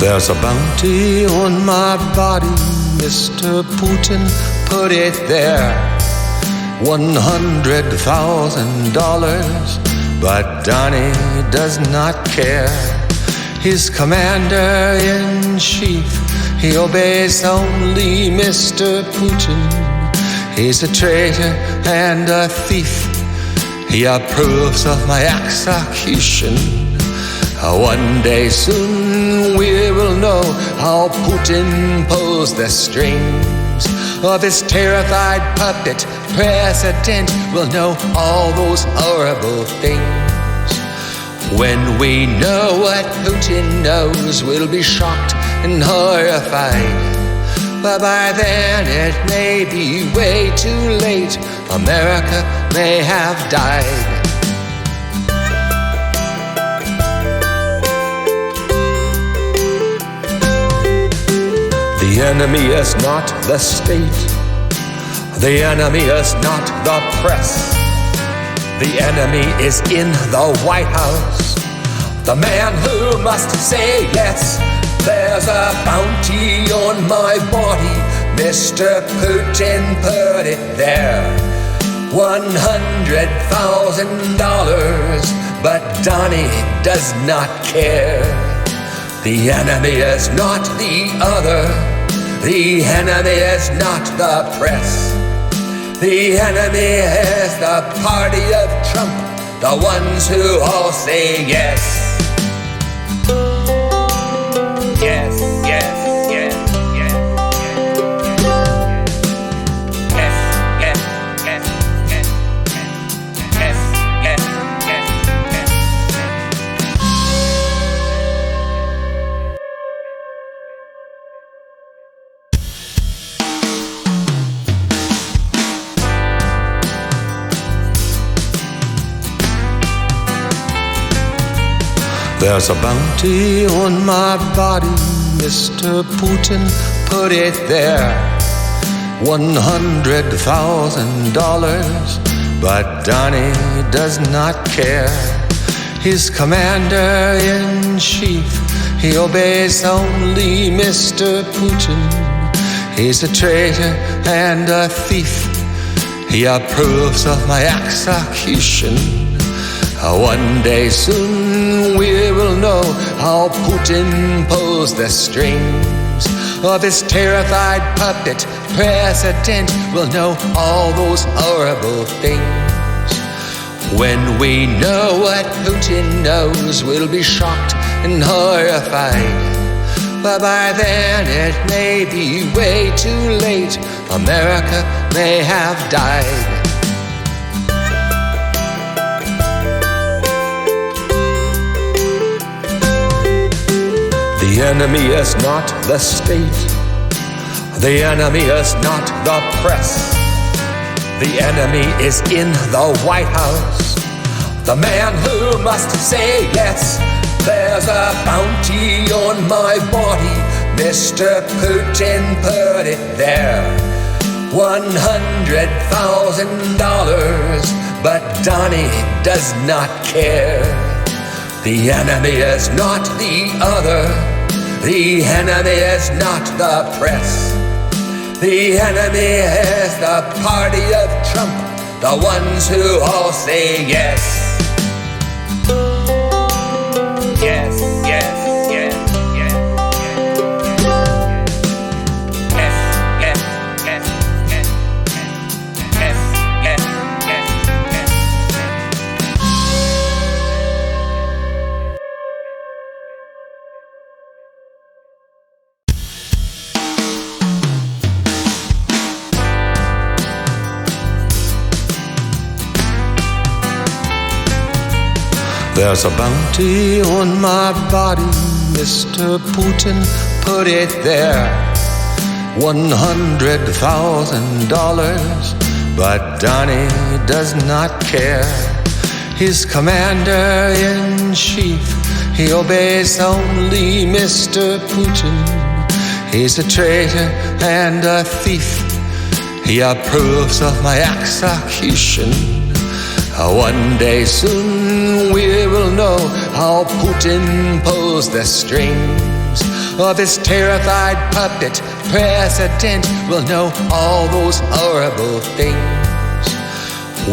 There's a bounty on my body, Mr. Putin put it there. $100,000, but Donnie does not care. He's commander-in-chief, he obeys only Mr. Putin. He's a traitor and a thief, he approves of my execution. One day soon we will know how Putin pulls the strings of his terrified puppet president. We'll know all those horrible things. When we know what Putin knows, we'll be shocked and horrified. But by then it may be way too late. America may have died. The enemy is not the state. The enemy is not the press. The enemy is in the White House, the man who must say yes. There's a bounty on my body, Mr. Putin put it there. $100,000, but Donnie does not care. The enemy is not the other. The enemy is not the press. The enemy is the party of Trump, the ones who all say yes. Yes, yes, yes, yes, yes, yes, yes, yes, yes, yes, yes, yes. There's a bounty on my body, Mr. Putin put it there. $100,000, but Donnie does not care. He's commander-in-chief, he obeys only Mr. Putin. He's a traitor and a thief, he approves of my execution. One day soon we will know how Putin pulls the strings of his terrified puppet president. We'll know all those horrible things. When we know what Putin knows, we'll be shocked and horrified. But by then it may be way too late. America may have died. The enemy is not the state. The enemy is not the press. The enemy is in the White House, the man who must say yes. There's a bounty on my body, Mr. Putin put it there. $100,000, but Donnie does not care. The enemy is not the other. The enemy is not the press. The enemy is the party of Trump, the ones who all say yes. Yes, yes, yes, yes, yes, yes, yes, yes, yes, yes, yes, yes. There's a bounty on my body, Mr. Putin put it there. $100,000, but Donnie does not care. He's commander-in-chief, he obeys only Mr. Putin. He's a traitor and a thief, he approves of my execution. One day soon we will know how Putin pulls the strings of this terrified puppet president will know all those horrible things.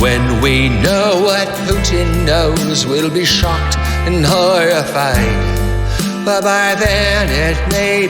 When we know what Putin knows, we'll be shocked and horrified, but by then it may